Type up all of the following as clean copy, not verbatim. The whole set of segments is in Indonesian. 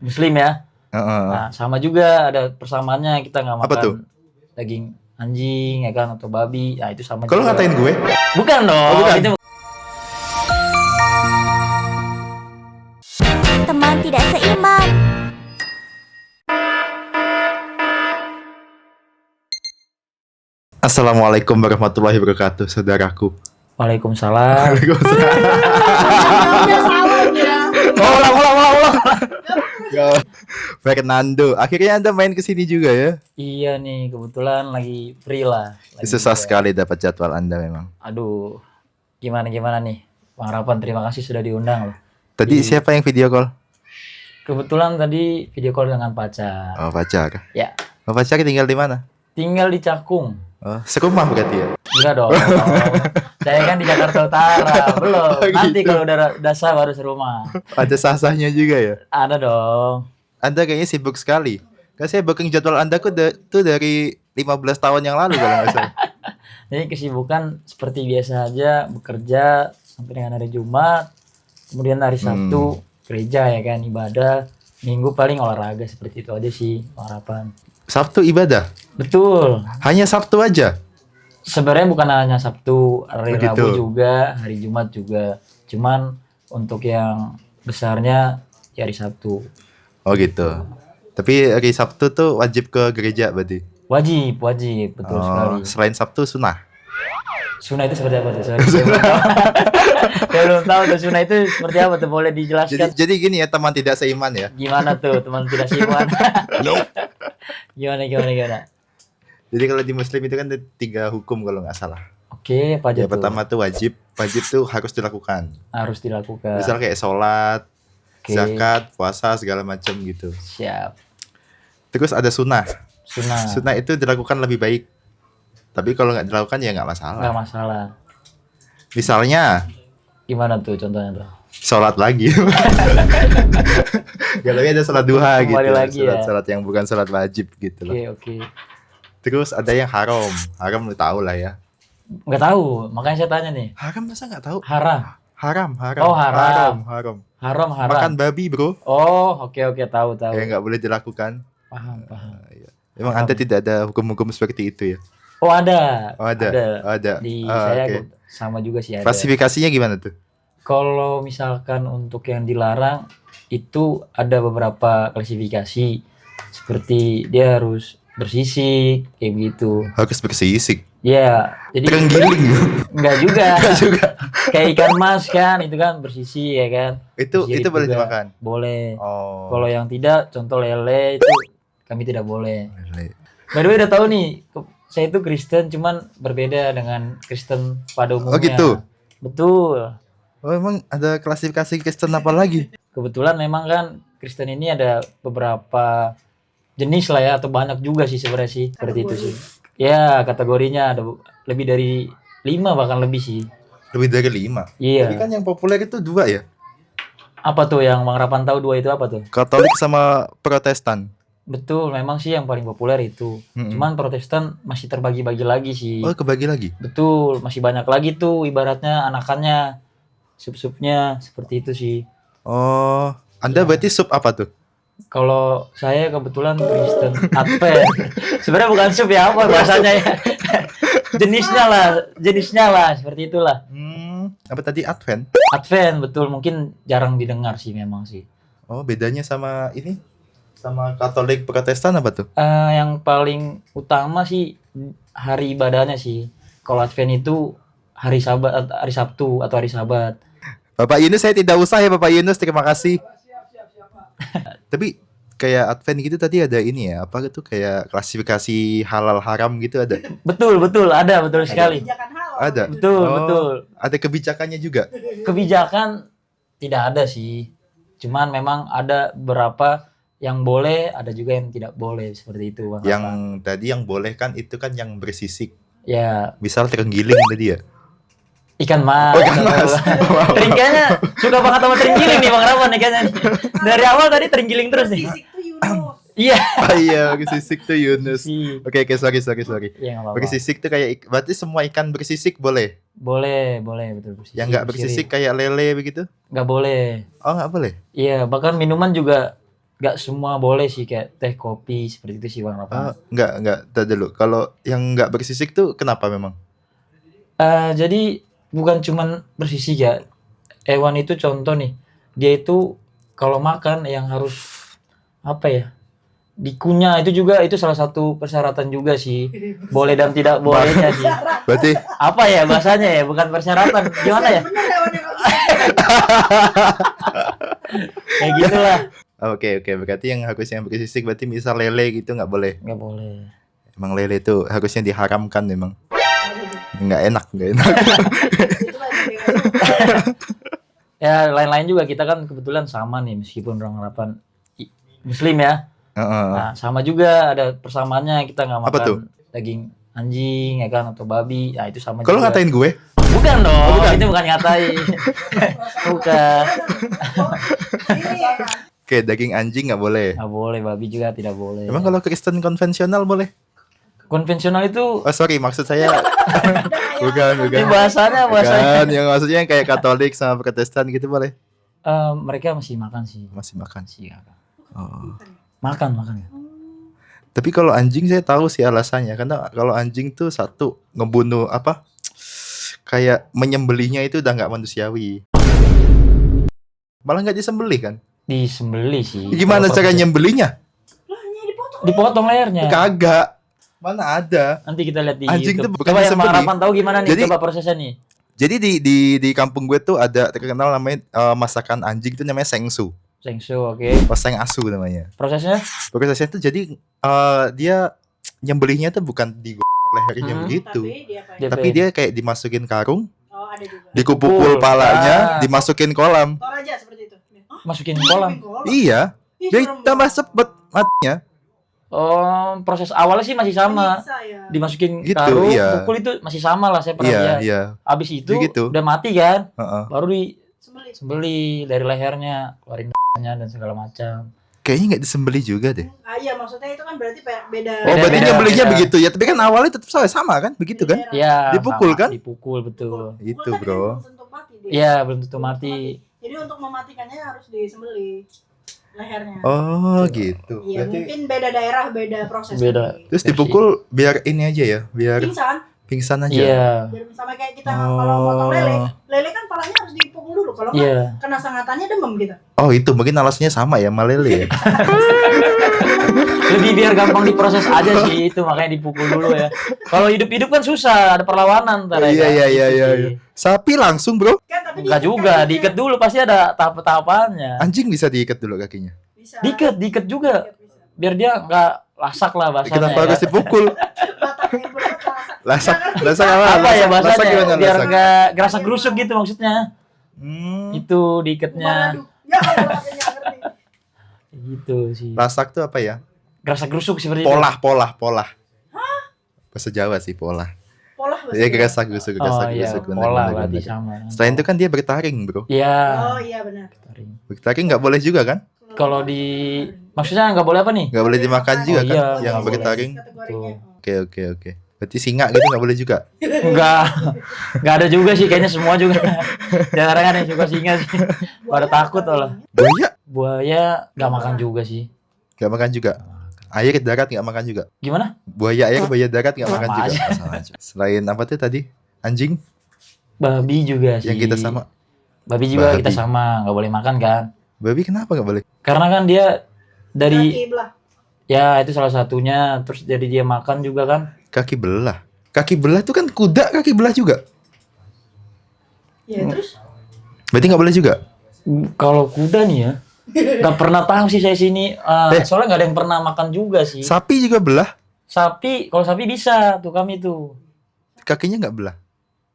Muslim ya. Heeh. Nah, sama juga ada persamaannya, kita nggak Apa tuh? makan daging anjing ya kan, atau babi. Nah, itu sama Kalau juga. ngatain gue? Bukan dong. Oh, bukan. Itu Teman tidak seiman. Assalamualaikum warahmatullahi wabarakatuh, saudaraku. Waalaikumsalam. Udah salah dia. Ulang. Fernando, akhirnya Anda main ke sini juga ya? Iya nih, kebetulan lagi free lah. Lagi Susah juga. sekali dapat jadwal Anda memang. Aduh, gimana nih, Bang Rapan, terima kasih sudah diundang loh. Tadi siapa yang video call? Kebetulan tadi video call dengan pacar. Oh, pacar. Ya, Oh, pacar tinggal di mana? tinggal di Cakung. Oh, serumah berarti ya? Enggak dong. Saya kan di Jakarta Utara, belum. Oh, Nanti gitu. kalau udah sah baru serumah. Ada sah-sahnya juga ya? Ada dong. Anda kayaknya sibuk sekali. Kan saya booking jadwal Anda tuh dari 15 tahun yang lalu kalau nggak salah. Jadi kesibukan seperti biasa aja, bekerja sampai dengan hari Jumat, kemudian hari Sabtu gereja ya kan, ibadah, Minggu paling olahraga, seperti itu aja sih harapan. Sabtu ibadah? Betul. Hanya Sabtu aja? Sebenarnya bukan hanya Sabtu, hari Begitu. Rabu juga, hari Jumat juga. Cuman untuk yang besarnya ya hari Sabtu. Oh gitu. Tapi hari Sabtu tuh wajib ke gereja berarti? Wajib, betul sekali. Selain Sabtu sunnah? Sunnah itu seperti apa tuh? Sorry, saya belum tahu. Saya belum tahu tuh sunnah itu seperti apa tuh, boleh dijelaskan? Jadi gini ya, teman tidak seiman ya. Gimana tuh teman tidak seiman? Gimana? Jadi kalau di Muslim itu kan ada 3 hukum kalau nggak salah. Oke, apa aja Yang tuh? pertama tuh wajib tuh harus dilakukan. Harus dilakukan. Misal kayak sholat, Oke. zakat, puasa segala macam gitu. Siap. Terus ada sunnah. Sunnah. Sunnah itu dilakukan lebih baik. Tapi kalau nggak dilakukan ya nggak masalah. Nggak masalah. Misalnya Gimana tuh contohnya tuh? sholat lagi. Kalau ada sholat duha gitu. Kembali lagi ya. Sholat yang bukan sholat wajib gitu loh. Oke. Terus ada yang haram. Haram lu tahu lah ya. Nggak tahu, makanya saya tanya nih. Haram masa nggak tahu? Haram. Haram. Oh, haram. Haram. Haram. Makan babi bro. Oh, oke, tahu. Ya nggak boleh dilakukan. Paham. Emang Anda tidak ada hukum-hukum seperti itu ya? Oh, ada. Oh, ada. Di Oh, saya oke. sama juga sih ada. Klasifikasinya gimana tuh? Kalau misalkan untuk yang dilarang itu ada beberapa klasifikasi, seperti dia harus bersisik kayak gitu. Harus bersisik. Ya, jadi Terenggiling. enggak juga. Nggak juga. Kayak ikan mas kan, itu kan bersisik ya kan. Itu Bersisik boleh juga. dimakan. Boleh. Oh. Kalau yang tidak, contoh lele itu kami tidak boleh. By the way, udah tahu nih, saya itu Kristen, cuman berbeda dengan Kristen pada umumnya. Oh, gitu? Betul. Oh, emang ada klasifikasi Kristen apa lagi? Kebetulan memang kan Kristen ini ada beberapa jenis lah ya, atau banyak juga sih sebenarnya sih, seperti itu sih. Ya, kategorinya ada lebih dari 5 bahkan lebih sih. Lebih dari 5. Iya. Tapi kan yang populer itu 2 ya. Apa tuh yang Bang Rapan tahu 2 itu apa tuh? Katolik sama Protestan. Betul, memang sih yang paling populer itu. Cuman Protestan masih terbagi-bagi lagi sih. Oh, kebagi lagi. Betul, masih banyak lagi tuh ibaratnya anakannya, sub-subnya, seperti itu sih. Oh, Anda berarti sub apa tuh? Kalau saya kebetulan Kristen Advent. Sebenarnya bukan sub ya, apa bahasanya ya. jenisnya lah, seperti itulah. Apa tadi Advent? Advent, betul, mungkin jarang didengar sih memang sih. Oh, bedanya sama ini? Sama Katolik Protestan apa tuh? Yang paling utama sih hari ibadahnya sih. Kalau Advent itu hari Sabtu atau hari Sabat. Bapak Yunus, saya tidak usah ya Bapak Yunus, terima kasih. Tapi kayak Advent gitu tadi ada ini ya, apa itu kayak klasifikasi halal haram gitu ada? Betul, ada betul sekali. Kebijakan halal. Ada. Betul. Ada kebijakannya juga. Kebijakan tidak ada sih. Cuman memang ada beberapa yang boleh, ada juga yang tidak boleh, seperti itu Bang. Yang tadi yang boleh kan itu kan yang bersisik. Ya, Misal terenggiling tadi ya. ikan mas. Oh, ikan mas. Teringkayaknya suka banget sama terenggiling nih Bang Rawan nih kayaknya. Dari awal tadi terenggiling terus nih. Sisik tuh Yunus. Iya. Oh iya, bersisik tuh Yunus. Sih. Oke, sorry. Iya enggak apa-apa. Bersisik tuh kayak berarti semua ikan bersisik boleh. Boleh betul bersisik. Yang nggak bersisik kayak lele begitu? Nggak boleh. Oh, nggak boleh. Iya, bahkan minuman juga nggak semua boleh sih, kayak teh kopi seperti itu sih Bang Rapan. Enggak, tadi dulu. Kalau yang enggak bersisik tuh kenapa memang? Jadi bukan cuman bersisik ya. Hewan itu contoh nih, dia itu kalau makan yang harus apa ya? Dikunyah itu juga itu salah satu persyaratan juga sih. Boleh dan tidak bolehnya sih. Berarti Apa ya bahasanya ya? Bukan persyaratan. Gimana ya? Bener hewan yang Kayak gitulah. oke, berarti yang harusnya bersisik berarti misal lele gitu nggak boleh. Nggak boleh. Emang lele itu harusnya diharamkan memang. Nggak enak. Itulah yang dia suka. Ya lain-lain juga kita kan kebetulan sama nih meskipun orang harapan Muslim ya. Heeh. Nah, sama juga ada persamaannya, kita nggak Apa makan tuh? daging anjing ya kan atau babi. Nah, itu sama Kalau juga. ngatain gue, Bukan dong, Oh, bukan. itu bukan ngatain. Bukan. Ini ya. kayak daging anjing nggak boleh. Nggak boleh, babi juga tidak boleh. Emang kalau Kristen konvensional boleh? Konvensional itu Oh sorry, maksud saya bukan. itu bahasanya Bukan, yang maksudnya kayak Katolik sama Protestan gitu boleh? mereka masih makan sih. Masih makan. Masih makan. Oh. Makan. Tapi kalau anjing saya tahu sih alasannya, karena kalau anjing tuh satu ngebunuh apa? Kayak menyembelihnya itu udah nggak manusiawi. Malah nggak disembelih kan? Disembelih sih. Gimana Kalau cara proses- nyembelihnya? Lah, ini dipotong. Dipotong lehernya. Kagak. Mana ada? Nanti kita lihat di Anjing YouTube. tuh bukan Coba yang disembelih. Bang Rapan tahu gimana nih? Jadi- Coba prosesnya nih. Jadi di kampung gue tuh ada terkenal namanya masakan anjing tuh namanya sengsu. Sengsu, oke. Paseng asu namanya. Prosesnya? Prosesnya tuh jadi dia nyembelihnya tuh bukan di lehernya Hmm. begitu. Tapi dia apa? Dia- Tapi dia kayak dimasukin karung, Oh, ada juga. dikupukul Pukul. palanya, Ah. dimasukin kolam. Toraja seperti itu. Hah? Masukin kolam. Iya, Ih, dia serem tambah banget. cepet matinya. Oh, proses awalnya sih masih sama. Bisa ya. Dimasukin Gitu, karung, iya. pukul itu masih sama lah saya pernah Iya, lihat. iya. Abis itu Gitu. udah mati kan, Heeh. baru Sembelih. disembeli dari lehernya, keluarin nya dan segala macam. Kayaknya nggak disembelih juga deh. Iya, maksudnya itu kan berarti beda. Oh, berarti beda, nyembelihnya beda. begitu ya. Tapi kan awalnya tetap sama kan? Begitu kan? Iya. Dipukul sama, kan? Dipukul betul. Itu, Tapi kan bro. belum tentu mati dia. Iya, belum tentu mati. Jadi untuk mematikannya harus disembelih lehernya. Oh, gitu. Iya, Berarti mungkin beda daerah, beda proses. Beda. tadi. terus dipukul biar ini aja ya, biar Pingsan. pingsan aja. Iya. Biar sama kayak kita kalau motong lele kan palanya harus dipukul dulu. Kalau nggak Iya. kena sangatannya demam gitu. Oh, itu mungkin alasannya sama ya, malele ya. Lebih biar gampang diproses aja sih itu, makanya dipukul dulu ya. Kalau hidup-hidup kan susah, ada perlawanan ntar ya. Iya, kan? iya, iya, Gitu iya, sih. iya. Sapi langsung, Bro. Kan tapi Enggak juga, diikat dulu pasti ada tahap-tahapannya. Anjing bisa diikat dulu kakinya. Bisa. Diikat juga. Bisa. Biar dia nggak lasak lah bahasanya. Kenapa ya. harus dipukul? Batangnya berat, Lasak, Jangan lasak apa? Apa ya Lasak bahasanya? gimana Biar lasak? nggak gerasa gerusuk gitu maksudnya. Hmm, Itu diikatnya. Waduh. Ya Allah, aku nggak ngerti. Gitu sih. lasak tuh apa ya? Gerasa gerusuk seperti itu. Polah. Bahasa Jawa sih, polah. Pola bahasa Ya, Jawa. gerasa gusuk, Oh iya, benar, pola benar, berarti benar. sama. Selain itu kan dia bertaring, Bro. Iya. Oh iya benar. Bertaring nggak boleh juga kan? Kalau di maksudnya nggak boleh apa nih? Nggak boleh dimakan juga Oh, kan? iya, Yang nggak boleh. bertaring. Kategorinya. Oke. Berarti singa gitu nggak boleh juga? Enggak. Enggak ada juga sih kayaknya semua juga. Jarang ada yang suka singa sih. Pada takut lah. Buaya Buaya nggak makan juga sih. nggak makan juga. Air darat nggak makan juga. Gimana? Buaya air, buaya darat nggak makan Sama juga. aja. Sama aja. Selain apa tuh tadi? Anjing Babi juga sih. yang kita sama. Babi juga Babi. kita sama, nggak boleh makan kan? Babi kenapa nggak boleh? Karena kan dia dari Kaki belah. ya itu salah satunya. Terus jadi dia makan juga kan? Kaki belah. Kaki belah tuh kan kuda kaki belah juga. Ya terus Berarti nggak boleh juga. Kalau kuda nih ya, nggak pernah tahu sih saya sini. Soalnya nggak ada yang pernah makan juga sih. Sapi juga belah. Sapi, kalau sapi bisa tuh kami tuh. Kakinya nggak belah.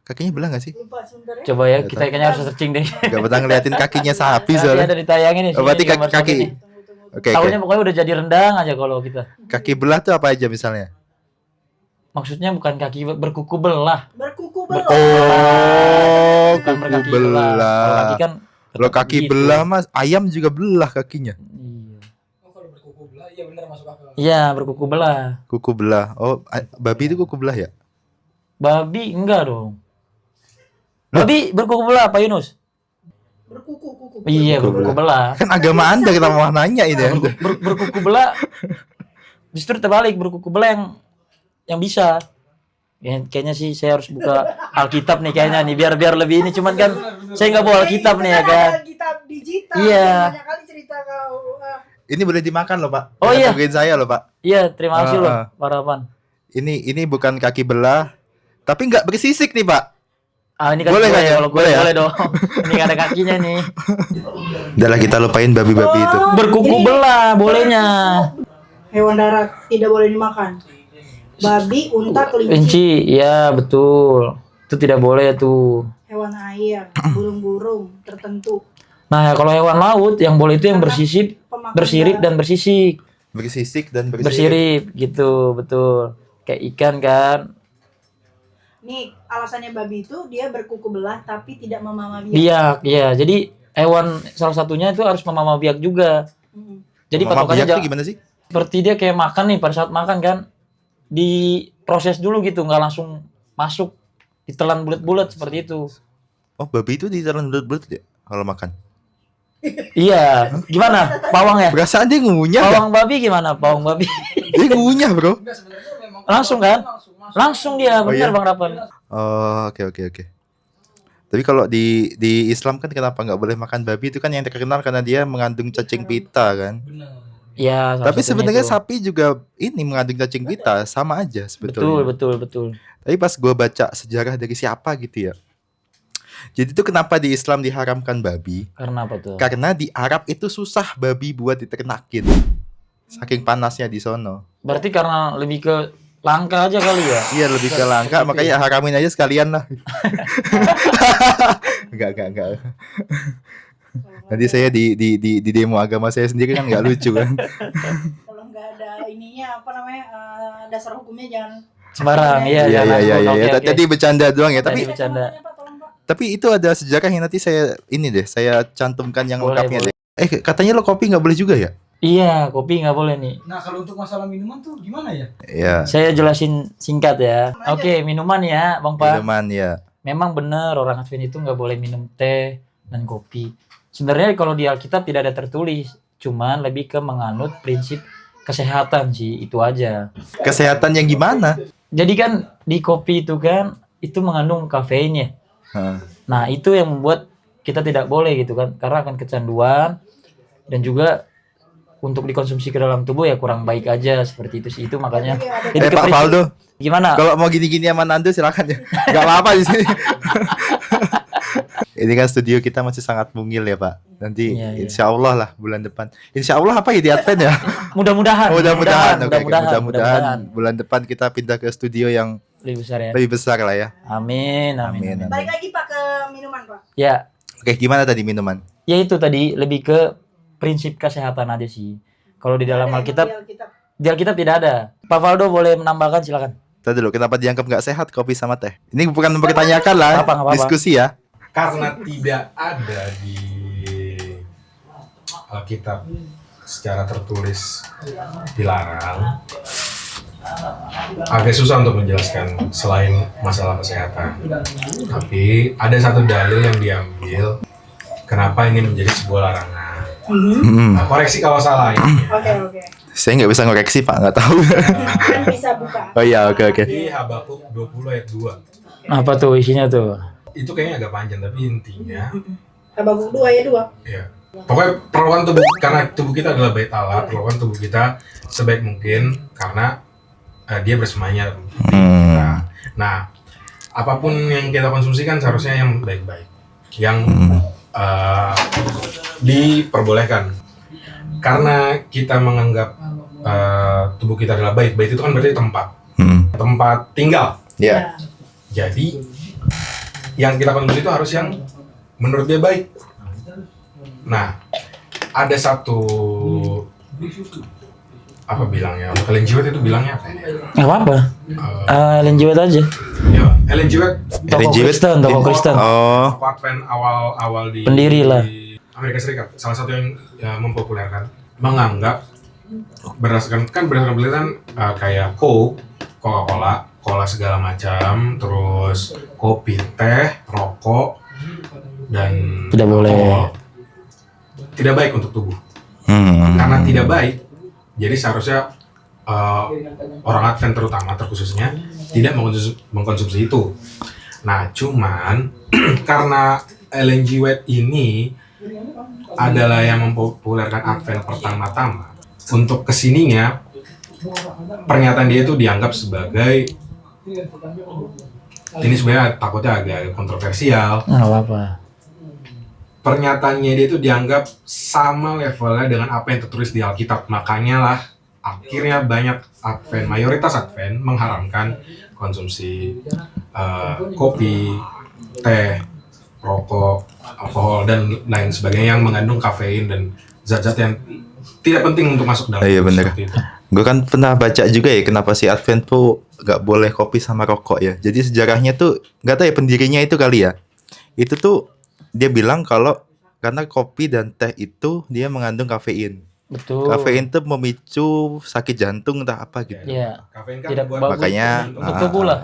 Kakinya belah nggak sih? lupa sebentar ya. Coba ya, Nggak kita kayaknya harus searching deh. Nggak pernah ngeliatin kakinya sapi Nanti soalnya. ada ditayangin nih. Oh, berarti sini gambar kaki- sapi nih. Tunggu. Oke. Tahunya pokoknya udah jadi rendang aja kalau kita. Kaki belah tuh apa aja misalnya? Maksudnya bukan kaki berkuku belah. Berkuku belah. Oh, Bukan kuku berkaki belah. Kalau belah. kaki kan Kalau kaki begitu. belah mas, ayam juga belah kakinya. Iya. Oh, kalau berkuku belah, iya benar masuk akal. Iya, berkuku belah. Kuku belah. Oh, babi itu kuku belah ya? Babi enggak dong. Lah? Babi berkuku belah Pak Yunus. Berkuku. Iya, berkuku belah. Kan agama Anda kita mau nanya ini Anda. Berkuku belah justru terbalik, berkuku belah yang bisa. Ya, kayaknya sih saya harus buka Alkitab nih kayaknya nih biar lebih ini, cuman kan saya nggak bawa Alkitab nih ya kan. Alkitab digital. Iya. Banyak kali cerita kau. Ini boleh dimakan loh, Pak. Oh, Jangan iya. tungguin saya loh, Pak. Iya, terima kasih loh, Ah, ah. Pak Rapan. Ini bukan kaki belah, tapi nggak bersisik nih, Pak. Ah, ini kan Boleh nggak ya? kalau Boleh ya? boleh dong. Ini nggak ada kakinya nih. Udahlah kita lupain babi-babi itu. Berkuku Ini- belah bolehnya. Hewan darat tidak boleh dimakan. Babi, unta, kelinci. Kelinci, iya betul. Itu tidak boleh tuh. Hewan air, burung-burung tertentu. Nah, ya, kalau hewan laut yang boleh itu yang bersisip, Pemakan bersirip dan bersisik. Bersisik dan bersisik. Bersirip gitu, betul. Kayak ikan kan. Nih, alasannya babi itu dia berkuku belah tapi tidak memamah biak. Biak, iya. Jadi hewan salah satunya itu harus memamah biak juga. Mm. Jadi Mama patokannya biak tuh gimana sih? seperti dia kayak makan nih, pada saat makan kan diproses dulu gitu, nggak langsung masuk, ditelan bulat-bulat seperti itu. Oh, babi itu ditelan bulat-bulat ya kalau makan. Iya, gimana? Pawang ya? Perasaan dia ngunyah. dah. Pawang babi gimana? Pawang babi Dia ngunyah, Bro. Enggak, sebenarnya memang Langsung kan? masuk. langsung dia, Oh, benar iya? Bang Rapan. Oh, oke. Tapi kalau di Islam kan kenapa nggak boleh makan babi itu kan yang terkenal karena dia mengandung cacing pita kan. Benar. Iya, salah Tapi satunya sebenarnya itu. sapi juga ini mengandung cacing pita sama aja sebetulnya. Betul. Tapi pas gua baca sejarah dari siapa gitu ya. Jadi itu kenapa di Islam diharamkan babi? Karena apa tuh? Karena di Arab itu susah babi buat diternakin. Saking panasnya di sono. Berarti karena lebih ke langka aja kali ya. Iya lebih ke langka makanya haramin aja sekalian lah. Enggak. Nanti saya di demo agama saya sendiri kan nggak lucu kan. Kalau nggak ada ininya apa namanya dasar hukumnya jangan. Sembarang, iya. Iya. Oke. Tadi bercanda doang ya. Tadi Tapi bercanda. Pak, tolong, Pak. tapi itu ada sejarah yang nanti saya cantumkan yang Boleh, lengkapnya deh. Katanya lo kopi nggak boleh juga ya? Iya, kopi nggak boleh nih. Nah, kalau untuk masalah minuman tuh gimana ya? Iya. Saya jelasin singkat ya. Oke, minuman ya, Bang Pak. Minuman ya. Memang benar orang Advent itu nggak boleh minum teh dan kopi. Sebenarnya kalau di Alkitab tidak ada tertulis, cuman lebih ke menganut prinsip kesehatan sih, itu aja. Kesehatan yang gimana? Jadi kan di kopi itu kan itu mengandung kafein ya. Hah. Nah, itu yang membuat kita tidak boleh gitu kan, karena akan kecanduan dan juga untuk dikonsumsi ke dalam tubuh ya kurang baik aja seperti itu sih. Itu makanya lebih ke Pak prinsip. Faldo, Gimana? kalau mau gini-gini sama Nando silakan ya. Gak apa-apa di sini. Ini kan studio kita masih sangat mungil ya Pak. Nanti Iya. insya Allah lah bulan depan. Insya Allah apa ya di Advent ya? Mudah-mudahan. Mudah-mudahan. Oke, mudah-mudahan. mudah-mudahan bulan depan kita pindah ke studio yang Lebih besar ya. lebih besar lah ya. Amin. Amin. Balik lagi Pak ke minuman Pak. Ya, Oke, gimana tadi minuman? ya itu tadi lebih ke prinsip kesehatan aja sih. Kalau di dalam Ada Alkitab, di Alkitab. di Alkitab tidak ada. Pak Valdo boleh menambahkan, silakan. Tadi dulu kenapa dianggap nggak sehat kopi sama teh? Ini bukan mempertanyakan lah, Nggak apa-apa. diskusi ya. Karena tidak ada di Alkitab secara tertulis dilarang, agak susah untuk menjelaskan selain masalah kesehatan. Tapi ada satu dalil yang diambil kenapa ini menjadi sebuah larangan. Nah, koreksi kalau salah ya. Oke. Saya nggak bisa ngoreksi Pak, nggak tahu. Kan bisa buka. Oh iya, oke. Di Habakuk 20 ayat 2. Apa tuh isinya tuh? Itu kayaknya agak panjang tapi intinya Habakuk 2 ayat 2. ya. Pokoknya perlakuan tubuh, karena tubuh kita adalah bait Allah, perlakuan tubuh kita sebaik mungkin karena dia bersemayam di kita. Nah, apapun yang kita konsumsi kan seharusnya yang baik-baik, yang diperbolehkan. Karena kita menganggap tubuh kita adalah bait itu kan berarti tempat tinggal. Ya. Jadi yang kita konsumsi itu harus yang menurut dia baik. Nah, ada satu apa bilangnya? Ellen G. White itu bilangnya apa ya? Nggak apa-apa. Ellen G. White aja. Ya, Ellen G. White Tokoh Kristen, tokoh Kristen. Oh, Advent awal di Pendiri lah. di Amerika Serikat. Salah satu yang mempopulerkan menganggap berdasarkan penelitian kayak Coke, Coca-Cola segala macam, terus kopi, teh, rokok dan Tidak boleh. alkohol tidak baik untuk tubuh. Karena tidak baik, jadi seharusnya orang Advent terkhususnya tidak mengkonsumsi itu. Nah, cuman karena Ellen G. White ini adalah yang mempopulerkan Advent pertama-tama, untuk kesininya pernyataan dia itu dianggap sebagai, ini sebenarnya takutnya agak kontroversial. Nggak apa-apa. Pernyataannya dia itu dianggap sama levelnya dengan apa yang tertulis di Alkitab. Makanya lah akhirnya banyak mayoritas Advent mengharamkan konsumsi kopi, teh, rokok, alkohol, dan lain sebagainya yang mengandung kafein dan zat-zat yang tidak penting untuk masuk dalam Iya, tubuh bener. seperti itu. Gue kan pernah baca juga ya kenapa si Advent tuh nggak boleh kopi sama rokok ya. Jadi sejarahnya tuh nggak tahu ya, pendirinya itu kali ya. Itu tuh dia bilang kalau karena kopi dan teh itu dia mengandung kafein. Betul. Kafein tuh memicu sakit jantung entah apa gitu. Iya. Kafein kan Tidak buat bagus Makanya untuk tubuh lah.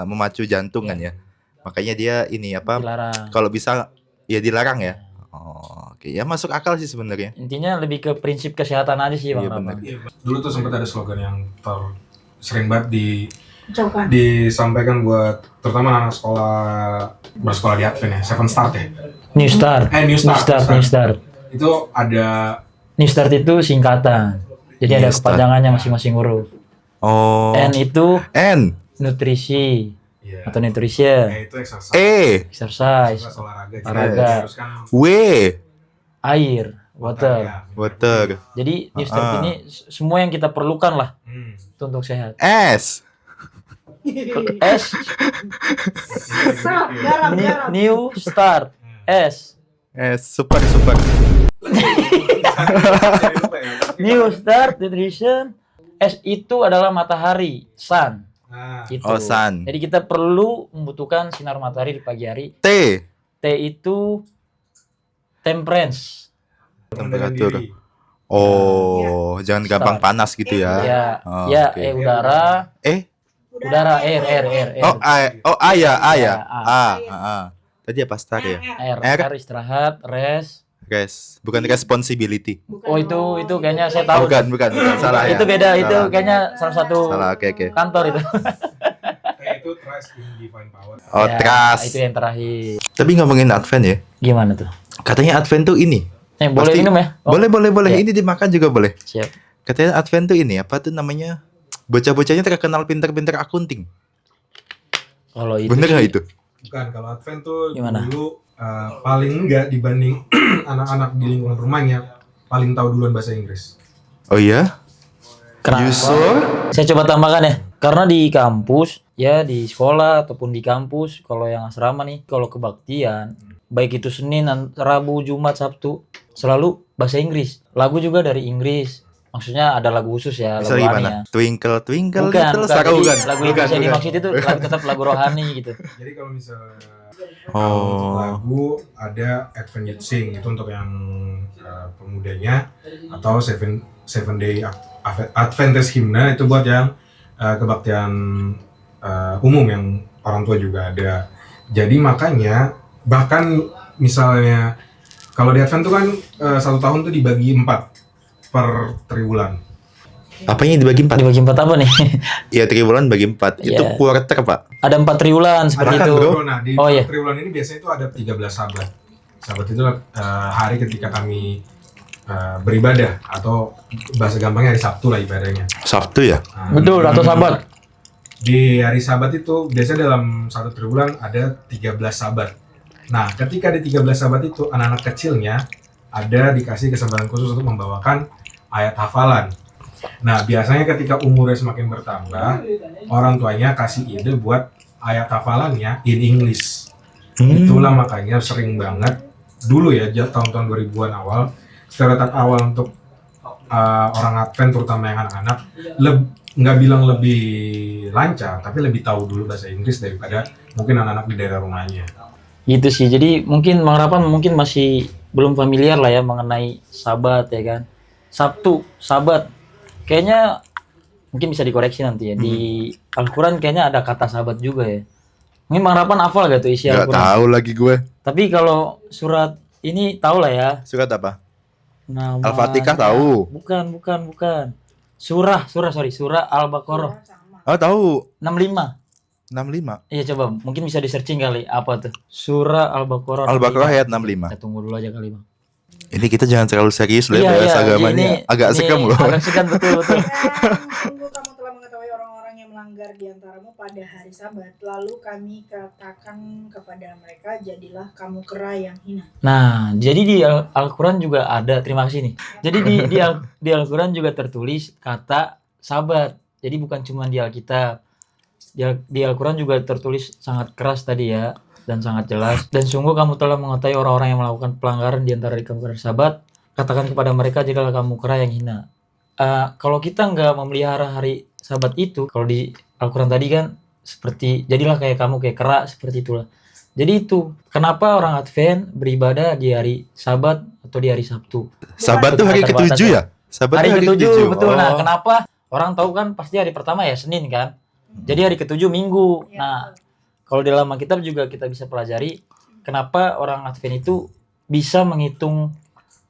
memacu jantung kan ya. Makanya dia ini apa? Dilarang. Kalau bisa ya dilarang ya. Oh, oke. Ya masuk akal sih sebenarnya. Intinya lebih ke prinsip kesehatan aja sih Bang Iya, Rama. benar. dulu tuh sempat ada slogan yang sering banget Ucapkan. disampaikan buat terutama anak sekolah bersekolah di Advent ya, Seven Start ya. New Start. New Start. New Start. Itu ada New Start itu singkatan. Jadi New ada Start. kepanjangannya masing-masing huruf. Oh. N itu N. nutrisi ya, atau nutrition, itu exercise. exercise, Olahraga. Jadi Olahraga. haruskan W. air, water. ya. Water. Jadi New Start ini semua yang kita perlukan lah Hmm. untuk sehat. S. S, Garam. New Start. S, S. Super. New Start Nutrition. S itu adalah matahari, sun. Nah, Gitu. Oh, sun. Jadi kita perlu membutuhkan sinar matahari di pagi hari. T. T itu temperance. Temperatur. diri. Oh, jangan gampang Start. panas gitu ya. Ya, Oh, ya, oke. udara, Udara, air. Oh, A ya. Ya, A. Tadi apa star ya? R istirahat, rest. Guys, bukan responsibility. Oh itu kayaknya saya tahu. Bukan, salah ya. Itu beda, itu Salah. kayaknya salah satu Salah, oke. kantor itu. Itu trust in divine power. Oh, Ya, trust. Itu yang terakhir. Tapi ngomongin Advent ya. Gimana tuh? Katanya Advent tuh ini. Boleh Pasti- minum ya? Oh, Boleh. Ya. Ini dimakan juga boleh. siap. Katanya Advent tuh ini, apa tuh namanya? Bocah-bocahnya terkenal pinter-pinter akunting. Kalau itu Bener sih- nggak itu? Bukan, kalau Advent tuh Gimana? dulu paling enggak dibanding anak-anak di lingkungan rumahnya paling tahu duluan bahasa Inggris. Oh iya? Kenapa? You sure? Saya coba tambahkan ya. Karena di kampus, ya di sekolah ataupun di kampus, kalau yang asrama nih, kalau kebaktian, baik itu Senin, Rabu, Jumat, Sabtu, selalu bahasa Inggris. Lagu juga dari Inggris. Maksudnya ada lagu khusus ya, Bisa lagu gimana? rohani ya. Twinkle, twinkle, Bukan, little bukan. star. Jadi Bukan. lagu yang saya dimaksud itu lagu, tetap lagu rohani gitu. Jadi kalau misalnya Oh. lagu ada Advent Youth Sing itu untuk yang pemudanya, atau Seven Day Adventist Hymna itu buat yang kebaktian umum yang orang tua juga ada. Jadi makanya bahkan misalnya kalau di Advent tuh kan satu tahun tuh dibagi 4 per triwulan. Apanya dibagi 4? Dibagi 4 apa nih? Iya, triwulan bagi 4. Itu Iya. quarter, Pak. Ada 4 triwulan seperti Ada kan, itu. bro? Nah, di Oh, iya. triwulan ini biasanya itu ada 13 sabat. Sabat itu hari ketika kami beribadah, atau bahasa gampangnya hari Sabtu lah ibadahnya. Sabtu ya? Nah, Betul, atau sahabat. Di hari Sabat itu biasanya dalam satu triwulan ada 13 sabat. Nah, ketika di 13 sabat itu anak-anak kecilnya ada dikasih kesempatan khusus untuk membawakan ayat hafalan. Nah, biasanya ketika umurnya semakin bertambah, orang tuanya kasih ide buat ayat hafalannya in English. Itulah makanya sering banget dulu ya, tahun-tahun 2000-an awal, stereotip awal untuk orang Advent terutama yang anak-anak nggak bilang lebih lancar, tapi lebih tahu dulu bahasa Inggris daripada mungkin anak-anak di daerah rumahnya. Gitu sih. Jadi mungkin Bang Rapan mungkin masih belum familiar lah ya mengenai sabat ya kan. Sabtu, sabat. Kayaknya mungkin bisa dikoreksi nanti ya. Di Al-Qur'an kayaknya ada kata sabat juga ya. Mungkin Bang Rapan hafal gak tuh isi Nggak Al-Quran? tahu lagi gue. Tapi kalau surat ini tahu lah ya. Surat apa? Namanya. Al-Fatihah tahu. Bukan. Surah Al-Baqarah Sama. Oh tahu. 65. 65. Iya coba, mungkin bisa di searching kali apa tuh. Surah Al-Baqarah. Al-Baqarah 65. ayat Kita 65. tunggu dulu aja kali, Bang. Ini kita jangan terlalu serius lah Iya, bahas iya, agamanya. Agak ini sekam loh. Agak segan betul. Dan sungguh kamu telah mengetahui orang-orang yang melanggar di antaramu pada hari Sabat. Lalu kami katakan kepada mereka, jadilah kamu kera yang hina. Nah, jadi di Al-Quran juga ada, terima kasih nih. Jadi di Al-Quran juga tertulis kata Sabat. Jadi bukan cuma di Alkitab. Di Al-Quran juga tertulis sangat keras tadi ya, dan sangat jelas. Dan sungguh kamu telah mengetahui orang-orang yang melakukan pelanggaran di antara kamu pada Sabat. Katakan kepada mereka, jikalau kamu kera yang hina. Kalau kita nggak memelihara hari Sabat itu, kalau di Al-Quran tadi kan seperti jadilah kayak kamu kayak kera, seperti itulah. Jadi itu kenapa orang Advent beribadah di hari Sabat atau di hari Sabtu. Sabat tuh hari Terbatas ke-7 ya? Sabat Hari tuh ke-7 betul. Oh. Nah, kenapa orang tahu kan pasti hari pertama ya Senin kan. Jadi hari ke-7 Minggu. Ya, Nah, kalau di dalam Alkitab juga kita bisa pelajari kenapa orang Advent itu bisa menghitung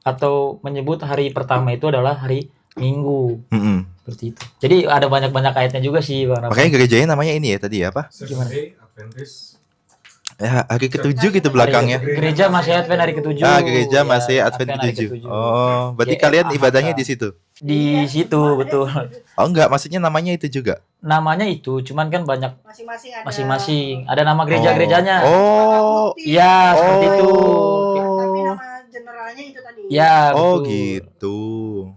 atau menyebut hari pertama itu adalah hari Minggu, Mm-mm. seperti itu. Jadi ada banyak ayatnya juga sih, Bang Rafa. Makanya gerejanya namanya ini ya tadi ya apa? Seventh-day Adventist. Ya, hari ke-7 gitu belakangnya. Gereja masih Advent hari ke-7. Gereja Ya, masih Advent hari ke-7. ke-7. Oh, berarti GMAHK. kalian ibadahnya di situ. Di situ betul. Oh enggak, maksudnya namanya itu juga. Namanya itu, cuman kan banyak masing-masing ada. masing-masing. Ada nama gereja-gerejanya. Oh. Ya, seperti itu. Tapi nama generalnya itu tadi. Ya, betul. Oh gitu.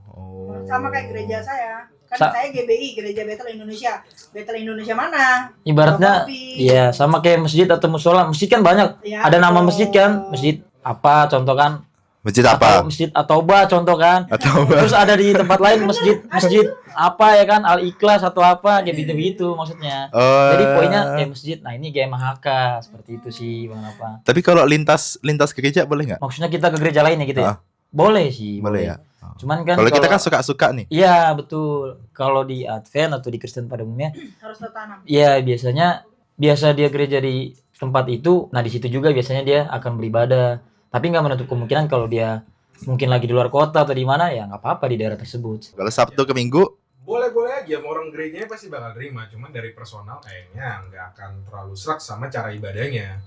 Oh. Sama kayak gereja saya. Kan Sa- saya GBI, Gereja Bethel Indonesia. Bethel Indonesia mana? Ibaratnya Kopi. ya sama kayak masjid atau musola. Masjid kan banyak. Ya, Ada nama betul. masjid kan? Masjid apa contoh kan? Masjid Atau apa? masjid Atoba contoh kan? Atau Terus ada di tempat lain masjid apa ya kan? Al Ikhlas atau apa kayak gitu-gitu maksudnya. Oh. Jadi poinnya kayak masjid. Nah, ini GMAHK seperti itu sih, Bang apa? Tapi kalau lintas gereja boleh nggak? Maksudnya kita ke gereja lain ya gitu ya? Ah. Boleh sih, Boleh ya. Cuman kan Kalau kita kan suka-suka nih. iya, betul. Kalau di Advent atau di Kristen pada umumnya, Harus tertanam. iya biasa dia gereja di tempat itu. Nah, di situ juga biasanya dia akan beribadah. Tapi nggak menutup kemungkinan kalau dia mungkin lagi di luar kota atau di mana ya nggak apa-apa di daerah tersebut. Kalau Sabtu ke Minggu, Boleh-boleh aja, mau orang gerejanya pasti bakal terima. Cuman dari personal kayaknya nggak akan terlalu serak sama cara ibadahnya.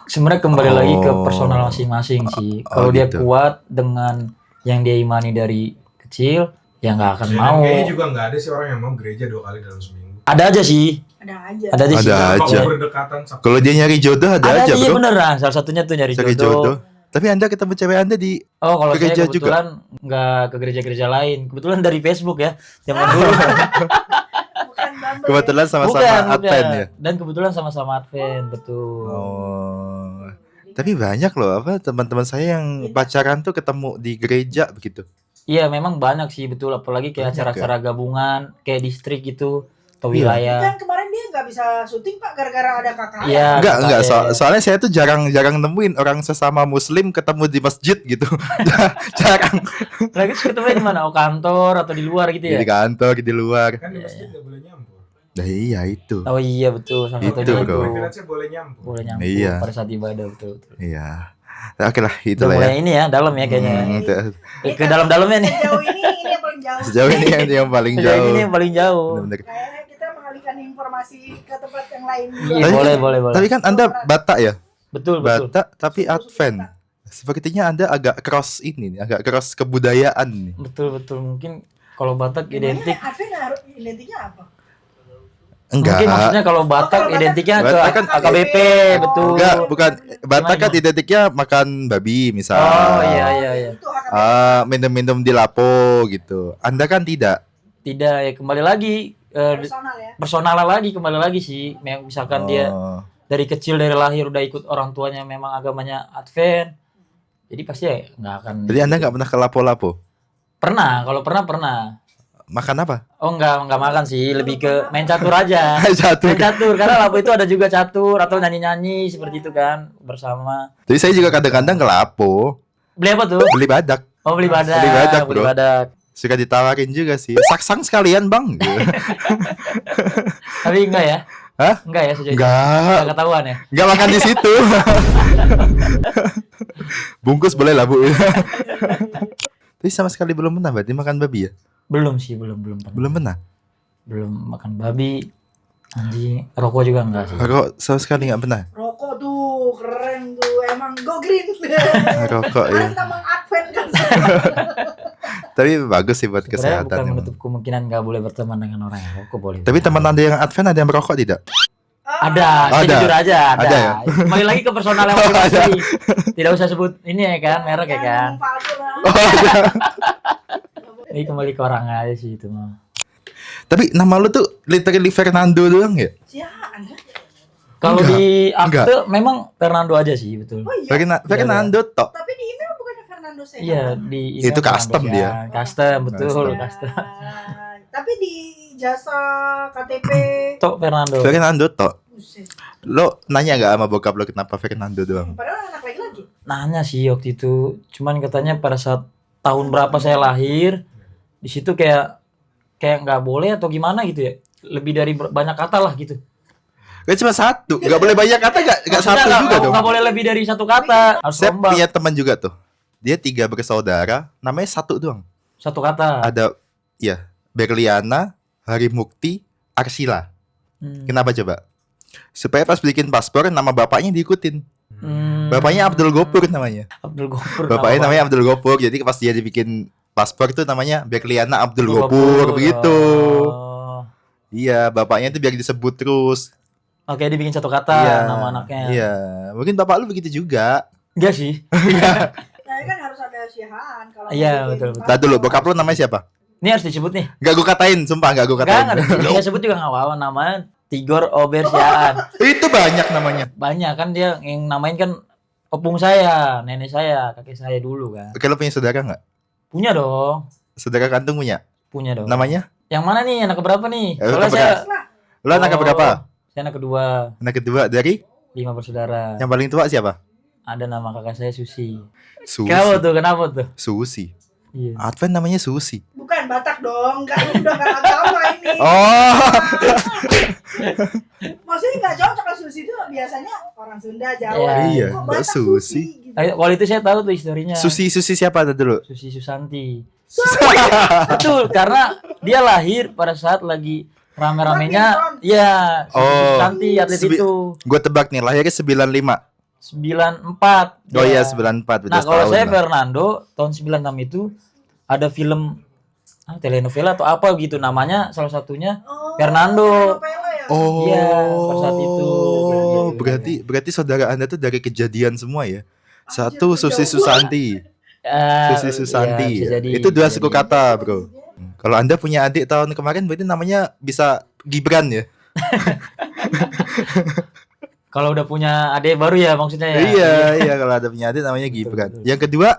Sebenarnya kembali lagi ke Oh. personal masing-masing sih. Oh, Kalau dia gitu. kuat dengan yang dia imani dari kecil, ya nggak akan Dan mau. kayaknya juga nggak ada sih orang yang mau gereja 2 kali dalam seminggu. Ada aja sih, Ada aja. ada aja sih. Ada aja. Kalau berdekatan Sabtu. kalau dia nyari jodoh ada aja, iya bro. bener lah. Salah satunya tuh nyari Cari jodoh. jodoh. Tapi Anda ketemu cewek Anda di Oh, kalau Ke saya gereja kebetulan nggak ke gereja-gereja lain. Kebetulan dari Facebook ya. Zaman dulu. Bukan Bumble. kebetulan sama-sama bukan. Advent ya. Dan kebetulan sama-sama Advent, betul. Oh. Tapi banyak loh apa teman-teman saya yang pacaran tuh ketemu di gereja begitu. Iya, memang banyak sih betul. Apalagi kayak Banyak acara-acara gabungan, kayak distrik gitu atau Iya. wilayah. Kan kemarin dia nggak bisa syuting Pak gara-gara ada KKN. Iya. Enggak, KKN. soalnya saya tuh jarang nemuin orang sesama muslim ketemu di masjid gitu. Jarang. Lagi ketemu di mana? Oh, kantor atau di luar gitu ya? Di kantor, di luar. Kan di masjid nggak boleh nyampur. Nah, iya itu. Oh iya betul. Salah Itu, satunya bro. Privilege-nya boleh nyampur. Boleh nyambung Iya. pada saat ibadah betul. Iya. Nah, oke lah, Udah itulah ya. mulai ini ya, dalam ya kayaknya. Itu. Ke dalam-dalamnya nih. Sejauh ini yang paling jauh. Sejauh ini yang paling Sejauh jauh. ini yang paling jauh. Bener-bener. Kayaknya kita mengalihkan informasi ke tempat yang lain. Iya, Tapi- boleh. Tapi kan Anda Batak ya? Betul. Batak tapi Advent. Sepertinya Anda agak cross ini nih, agak cross kebudayaan nih. Betul. Mungkin kalau Batak Identik. identik. Advent harus identiknya apa? Mungkin Enggak. maksudnya kalau Batak kalau Batak- identiknya ke Batak kan AKBP, Oh. betul. Enggak, bukan. Batak kan Gimana? identiknya makan babi misal. Oh iya. Itu HKBP. Minum-minum di lapo gitu. Anda kan tidak. Tidak ya kembali lagi Personal ya. personal lagi kembali lagi sih. Misalkan dia Oh. dari kecil dari lahir udah ikut orang tuanya memang agamanya Advent. Jadi pasti ya nggak akan. Jadi Anda nggak pernah ke lapo-lapo? Pernah, kalau pernah. Makan apa? Oh nggak makan sih, lebih ke main catur aja. Satu. Main catur karena lapo itu ada juga catur atau nyanyi seperti itu kan bersama. Jadi saya juga kadang-kadang ke lapo, Beli apa tuh? beli badak. Oh beli badak. Beli badak, Beli bro. badak. Suka ditawarin juga sih. Saksang sekalian, Bang. Gitu. Tapi enggak ya. Hah? Enggak ya sejauh ini? Enggak. Enggak ketahuan ya? Enggak makan di situ. Bungkus boleh lah, Bu. Tapi sama sekali belum pernah berarti makan babi ya? Belum sih, belum pernah. Belum pernah. Belum makan babi, anjing, rokok juga enggak sih. Rokok sama sekali enggak pernah. Rokok tuh keren tuh, emang go green. Rokok ya. Kita mengadvent kan. Tapi bagus sih buat Sebenarnya bukan kesehatan. menutup kemungkinan nggak boleh berteman dengan orang yang rokok, boleh. Tapi teman Anda yang Advent ada yang merokok tidak? Ada, Ada. saya jujur aja, ada. Ada ya? Kembali lagi ke personal yang masing-masing. Tidak usah sebut ini ya kan, merek ya kan. Ini kembali ke orang aja sih itu mah. Tapi nama lu tuh literally Fernando doang ya? Siaan kan? Kalau Enggak, di enggak. akte memang Fernando aja sih, betul. Oh iya. Fernando tok. Tapi di email bukannya Fernando Sehat. Iya, di Itu email custom Fernando dia. Sehat. Custom, betul, Custom. custom. Tapi di jasa KTP. Tok Fernando. Fernando tok. Buset. Lo nanya gak sama bokap lo kenapa Fernando doang? Padahal anak lagi-lagi. Nanya sih waktu itu, cuman katanya pada saat tahun berapa saya lahir, di situ kayak nggak boleh atau gimana gitu ya, lebih dari banyak kata lah gitu. Kan cuma satu, gak boleh banyak kata, gak satu Maksudnya juga dong. nggak boleh lebih dari satu kata, harus Saya lembab. punya teman juga tuh. Dia 3 bersaudara, namanya satu doang. Satu kata. Ada, ya, Berliana, Harimukti, Arsila. Hmm. Kenapa coba? Supaya pas bikin paspor, nama bapaknya diikutin. Hmm. Bapaknya Abdul Gopur namanya. Abdul Gopur. Bapaknya nama namanya Abdul Gopur. Jadi pas dia dibikin paspor tuh namanya Berliana Abdul Abdul Gopur, begitu. Oh. Iya, bapaknya tuh biar disebut terus. Oke, dibikin satu kata Iya. nama anaknya. Iya, mungkin bapak lu begitu juga. Enggak sih. Nah, kan harus ada sihaan kalau Iya, mau bikin betul. Tadi dulu, bokap lu namanya siapa? Ini harus disebut nih. Gak gue katain, sumpah gak gue katain. Enggak saya sebut juga enggak apa-apa, namanya Tigor Obersiaan. Itu banyak namanya. Banyak kan dia yang namain kan opung saya, nenek saya, kakek saya dulu kan. Oke, lu punya saudara gak? Punya dong. Saudara kandung punya? Punya dong. Namanya? Yang mana nih? Anak keberapa nih? Ya, Soalnya anak saya Lu anak berapa? Saya anak kedua, Anak kedua dari? 5 bersaudara. Yang paling tua siapa? Ada nama kakak saya Susi. Susi. Kenapa tuh? Susi. Iya. Advent namanya Susi. bukan Batak dong, kan ini udah kan agama ini. Oh. Maksudnya nggak cocok kan Susi itu biasanya orang Sunda, Jawa. Iya, Kok Mbak Batak Susi. gitu. Waktu itu saya tahu tuh historinya. Susi siapa tuh dulu? Susi Susanti. Betul, karena dia lahir pada saat lagi rame-ramenya. Iya, Susi Oh. Susanti atlet itu. Gue tebak nih, lahirnya 95. 94. Oh iya, dia. 94. Nah, Udah kalau setahun saya lah. Fernando tahun 96 itu ada film telenovela atau apa gitu namanya, salah satunya Oh, Fernando. novela ya? Oh, Iya, pada saat itu. berarti saudara Anda tuh dari kejadian semua ya. Satu Anjir, Susi jauh Susanti, Susi Iya, Susanti. bisa jadi, Itu 2 bisa suku jadi. kata, Bro. Kalau Anda punya adik tahun kemarin berarti namanya bisa Gibran ya? Kalau udah punya adik baru ya maksudnya ya. Iya, kalau ada punya adik namanya Gibran. betul. Yang kedua,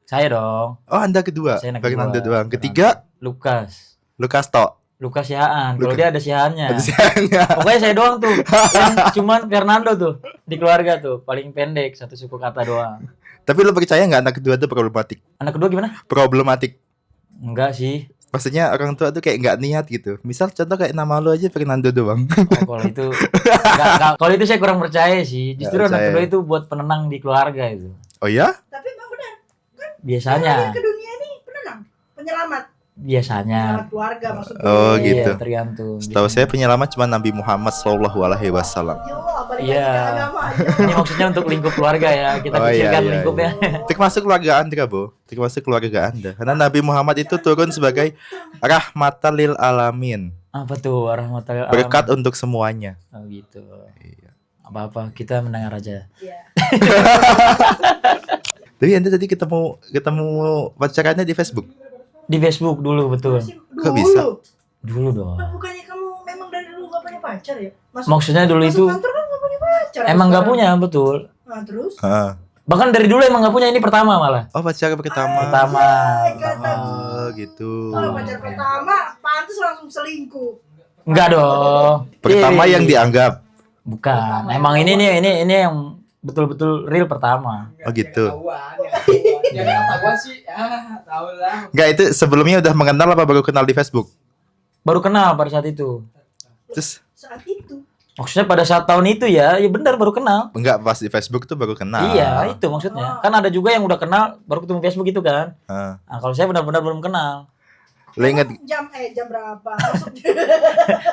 Saya dong, oh Anda kedua, Saya anak Fernando kedua. doang. Ketiga, Lukas. Lukas Tok. Lukas Sihaan. Kalau Lukas. dia ada Sihaannya. Ada siangnya. Pokoknya saya doang tuh. Yang cuman Fernando tuh di keluarga tuh paling pendek, satu suku kata doang. Tapi lo percaya nggak anak kedua tuh problematik? Anak kedua gimana? Problematik. Enggak sih. Maksudnya orang tua tuh kayak nggak niat gitu. Misal contoh kayak nama lo aja Fernando doang. Oh, kalau itu kalau itu saya kurang percaya sih. Justru Nggak anak percaya. kedua itu buat penenang di keluarga itu. Oh ya? Tapi emang benar, Biasanya, lahir ke dunia ini penenang, penyelamat, biasanya. penyelamat keluarga maksudnya. Oh, gitu. Iya, tergantung. Setahu saya penyelamat cuma Nabi Muhammad Sallallahu Alaihi Wasallam. Ya Allah, balik lagi Iya. ke agama aja. Ini maksudnya untuk lingkup keluarga ya. Kita Oh, iya, kecilkan iya, lingkupnya. Termasuk keluarga Anda, Bo. Termasuk keluarga Anda. Karena Nabi Muhammad itu turun sebagai rahmatan lil alamin. Apa tuh rahmatullahi Berkat untuk semuanya. Oh gitu. Iya. Apa-apa kita mendengar aja. Iya. Tapi Anda tadi ketemu pacarannya di Facebook. Di Facebook dulu betul. Masih Kok dulu. bisa? Dulu dong. Nah, bukannya kamu memang dari dulu gak punya pacar ya? Maksudnya dulu masuk itu kantor kan gak punya pacar. emang nggak sekarang. punya betul. Nah, terus? Ah. Bahkan dari dulu emang nggak punya, ini pertama malah. Oh, pacar pertama. Pertama. Oh, gitu. Kalau pacar pertama, pantas langsung selingkuh. Enggak dong. Pertama Ih, yang dianggap. bukan. Emang ini yang betul-betul real pertama. Oh, gitu. Tahuan, ya nggak tahuan sih, tahu lah. Enggak, itu sebelumnya udah mengenal apa baru kenal di Facebook? Baru kenal pada saat itu. Terus Saat itu Maksudnya pada saat tahun itu ya benar baru kenal. Enggak, pas di Facebook tuh baru kenal. Iya, itu maksudnya. Kan ada juga yang udah kenal baru ketemu Facebook itu kan. Ah. Nah, kalau saya benar-benar belum kenal. Lo inget Jam berapa? Maksudnya,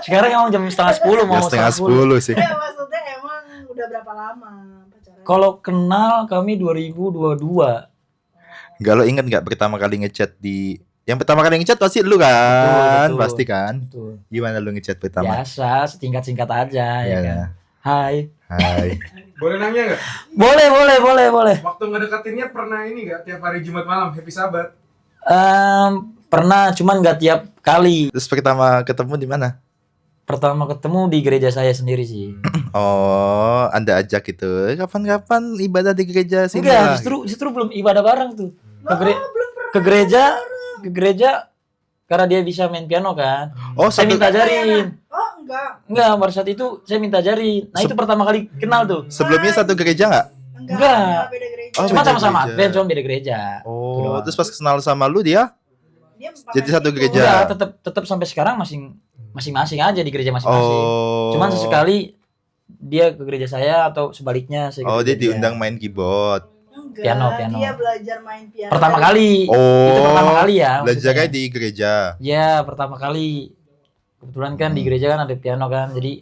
Sekarang emang jam 9:30 mau ya, setengah 10. 10 sih. ya, maksudnya emang udah berapa lama pacaran? Kalau kenal kami 2022. Enggak, lo inget nggak pertama kali ngechat di yang pertama kali ngechat pasti lu kan? Betul. Pasti kan? Betul. Gimana lu ngechat pertama? Biasa, singkat-singkat aja ya Iya. kan. Hai. Hai. Boleh nanya nggak? Boleh. Waktu ngedekatinnya pernah ini nggak tiap hari Jumat malam happy sahabat? Pernah, cuman nggak tiap kali. Terus pertama ketemu di mana? Pertama ketemu di gereja saya sendiri sih. Oh, Anda ajak gitu. Kapan-kapan ibadah di gereja sini Enggak, lah. justru belum ibadah bareng tuh. Belum Ke gereja karena dia bisa main piano kan. Oh, Saya satu, minta ajarin. Oh, enggak. Enggak, pada saat itu saya minta ajarin. Nah, itu pertama kali kenal tuh. sebelumnya satu gereja nggak? Enggak. Beda gereja. Oh, Cuma beda sama-sama gereja. Advent, cuma beda gereja. Gitu Oh, doang. terus pas kenal sama lu dia? Dia Jadi satu pakai gereja. Enggak, tetap sampai sekarang masing-masing aja di gereja masing-masing. Oh. Cuman sesekali dia ke gereja saya atau sebaliknya saya ke Oh, dia gereja diundang main keyboard. Enggak, Piano. dia belajar main piano. Pertama kali. Oh. Itu pertama kali ya. Belajarnya maksudnya. di gereja. Ya, pertama kali. Kebetulan kan di gereja kan ada piano kan. Jadi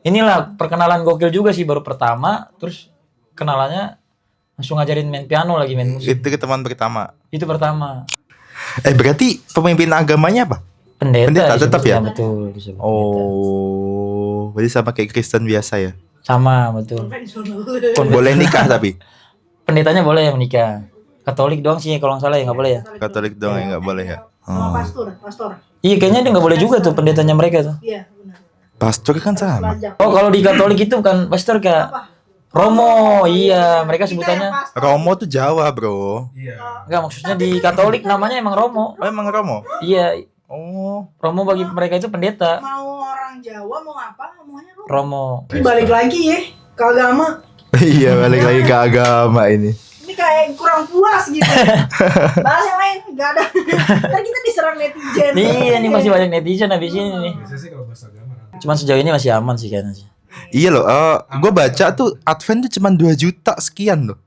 inilah perkenalan gokil juga sih baru pertama, terus kenalannya langsung ngajarin main piano lagi main musik. Itu teman pertama. Itu pertama. Berarti pemimpin agamanya apa? Pendeta Pendeta tetap ya? Betul, disebut pendeta. Oh, berarti sama kayak Kristen biasa ya? Sama, betul. Konvensional. Boleh nikah tapi Pendetanya boleh menikah. Katolik doang sih kalau nggak salah ya nggak boleh ya. Katolik doang yang nggak boleh ya? Sama Oh. pastor. Iya, kayaknya dia nggak boleh juga tuh pendetanya mereka tuh. Iya, benar. Pastor kan sama. Pajak. Oh, kalau di Katolik itu bukan pastor Kak. Apa? Romo, iya, mereka Kita sebutannya. yang pastor. Romo tuh Jawa, bro. Iya. Enggak, maksudnya di Katolik namanya emang Romo. Oh, emang Romo? Iya, Oh. Romo bagi mereka itu pendeta. Mau orang Jawa mau apa? Ngomongnya Romo. Romo. Ini balik lagi ya ke agama. Iya, balik lagi ke agama ini. Ini kayak kurang puas gitu. Bahas yang lain enggak ada. Ntar kita diserang netizen. Iya, ini masih banyak netizen habis ini nih. Biasanya sih kalau bahasa agama. Cuman sejauh ini masih aman sih kayaknya sih. Iya loh, gue baca tuh Advent tuh cuma 2 juta sekian loh.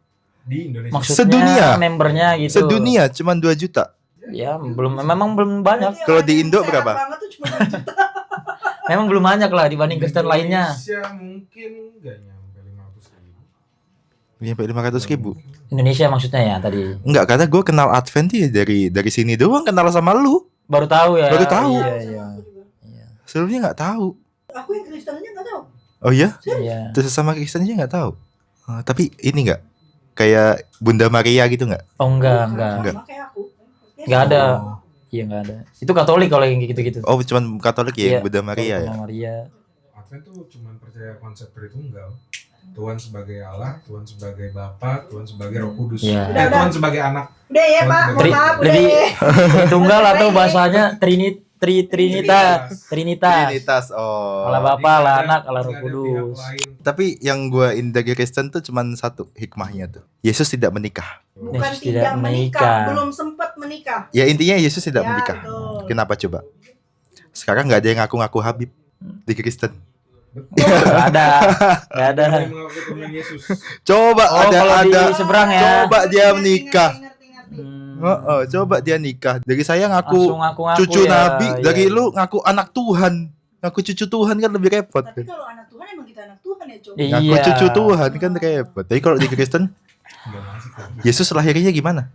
Di Indonesia. Maksudnya Sedunia. membernya gitu. Sedunia cuma 2 juta. Ya, memang belum banyak. Berarti Kalau orang di yang Indo sehat berapa? banget tuh cuma 2 juta. Memang belum banyak lah dibanding Kristen lainnya. Indonesia mungkin nggak nyampe 500.000. Sampai 500.000. Indonesia maksudnya ya tadi. Enggak, karena gue kenal Advent ya dari sini doang kenal sama lu. Baru tahu ya. Baru tahu. Iya, iya. Iya. Sebelumnya nggak tahu. Aku yang Kristen aja enggak tahu. Oh iya? Iya. Terus sama Kristen aja nggak tahu. Tapi ini nggak kayak Bunda Maria gitu nggak? Oh enggak. Sama kayak aku. Ya, Enggak sama. ada. Iya enggak ada. Itu Katolik kalau yang gitu-gitu. Oh, cuman Katolik ya, yang Bunda Maria ya. Bunda Maria. Advent tuh cuma percaya konsep Tritunggal. Tuhan sebagai Allah, Tuhan sebagai Bapa, Tuhan sebagai Roh Kudus. Iya. Udah. Tuhan sebagai anak. Udah ya, Pak. Mohon Tri- maaf udah lebih ya. tunggal atau bahasanya Trinitas. Trinitas. Oh. Allah Bapa, Allah Tidak ada- Anak, Allah Roh tidak ada Kudus. pihak lain. Tapi yang gue dari Kristen tuh cuman satu hikmahnya tuh. Yesus tidak menikah. Bukan Yesus tidak tidak menikah, menikah. belum sempat menikah. Ya intinya Yesus tidak Ya, menikah. betul. Kenapa coba? Sekarang nggak ada yang ngaku-ngaku Habib di Kristen. Enggak ada. Enggak ada. Ada yang mengaku Tuhan Yesus. Coba Oh, kalau di seberang ya. Coba dia menikah. Ngerti. Coba dia nikah. Dari saya ngaku Langsung ngaku-ngaku cucu ya. Nabi, Iya, dari iya. lu ngaku anak Tuhan. Ngaku cucu Tuhan kan lebih repot. Tapi kalau anak Tuhan emang kita anak Tuhan ya, Cok. Iya. Ngaku cucu Tuhan kan repot. Tapi kalau di Kristen, Nggak masuk kan. Yesus lahirnya gimana?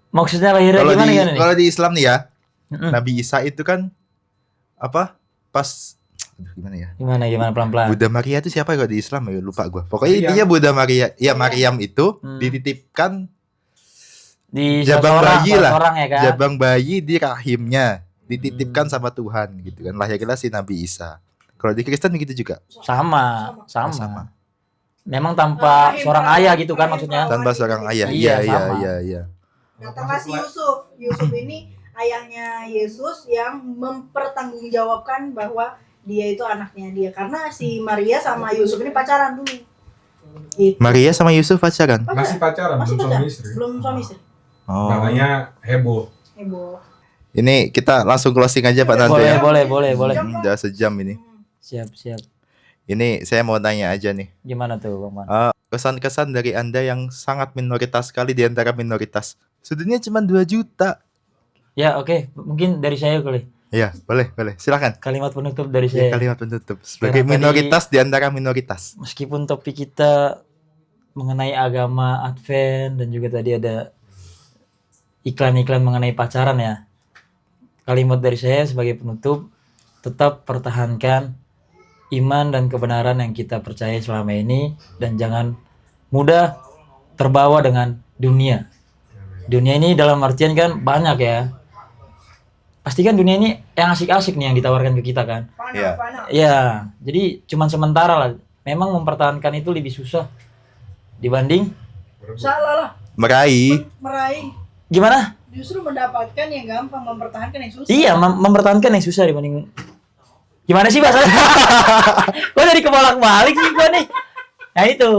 Maksudnya lahirnya Kalau gimana di kan ini? kalau di Islam nih ya, Mm-mm. Nabi Isa itu kan apa? Pas aduh, gimana ya? Gimana pelan-pelan. Bunda Maria itu siapa kalau di Islam ya lupa gua. Pokoknya Maryam. intinya Bunda Maria, ya Iya. Maryam itu Hmm. dititipkan Di Jabang bayi lah. orang ya kan. jabang bayi di rahimnya, dititipkan sama Tuhan gitu kan. Lahirlah si Nabi Isa. Kalau di Kristen begitu juga. Sama. Sama. Memang tanpa Rahim seorang perawan, ayah gitu kan rahim maksudnya. perawan. Tanpa seorang ayah. Iya, Iya, sama. iya. Datanglah si Yusuf. Yusuf ini ayahnya Yesus yang mempertanggungjawabkan bahwa dia itu anaknya dia karena si Maria sama Yusuf ini pacaran dulu. Gitu. Maria sama Yusuf pacaran. Masih pacaran, Masih belum pacaran. suami istri. Belum suami istri. Oh. Makanya heboh. Heboh. Ini kita langsung closing aja Pak nanti ya. Boleh. Udah sejam ini. Siap. Ini saya mau tanya aja nih. Gimana tuh Bang Man? Kesan-kesan dari Anda yang sangat minoritas sekali di antara minoritas. Studentnya cuma 2 juta. Ya oke, mungkin dari saya kali. Ya, boleh. Silakan. Kalimat penutup dari Ya, saya. kalimat penutup sebagai Karena tadi- minoritas di antara minoritas. Meskipun topik kita mengenai agama Advent dan juga tadi ada iklan-iklan mengenai pacaran ya. Kalimat dari saya sebagai penutup, tetap pertahankan iman dan kebenaran yang kita percaya selama ini dan jangan mudah terbawa dengan dunia. Dunia ini dalam artian kan banyak ya. Pasti kan dunia ini yang asik-asik nih yang ditawarkan ke kita kan. Iya. Fana. Ya, jadi cuman sementara lah. Memang mempertahankan itu lebih susah dibanding Salah lah, Meraih. meraih. gimana? Justru mendapatkan yang gampang, mempertahankan yang susah. Iya, mempertahankan yang susah dibanding gimana sih bahasanya? Gua dari kebolak-balik sih gua nih. Nah itu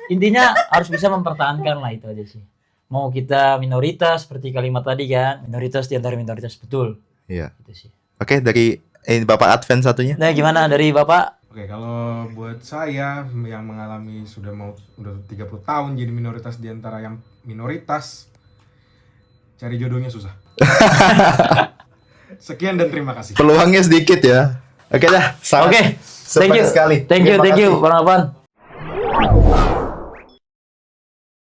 intinya harus bisa mempertahankan lah, itu aja sih. Mau kita minoritas seperti kalimat tadi kan, minoritas di antara minoritas, betul. Iya. Itu sih. Oke, dari Bapak Advent satunya. Nah gimana dari Bapak? Oke, kalau buat saya yang mengalami udah 30 tahun jadi minoritas di antara yang minoritas, cari jodohnya susah. Sekian dan terima kasih. Peluangnya sedikit ya. Oke dah. Oke, thank you. sekali. Thank you, Terima kasih. Bang Afan.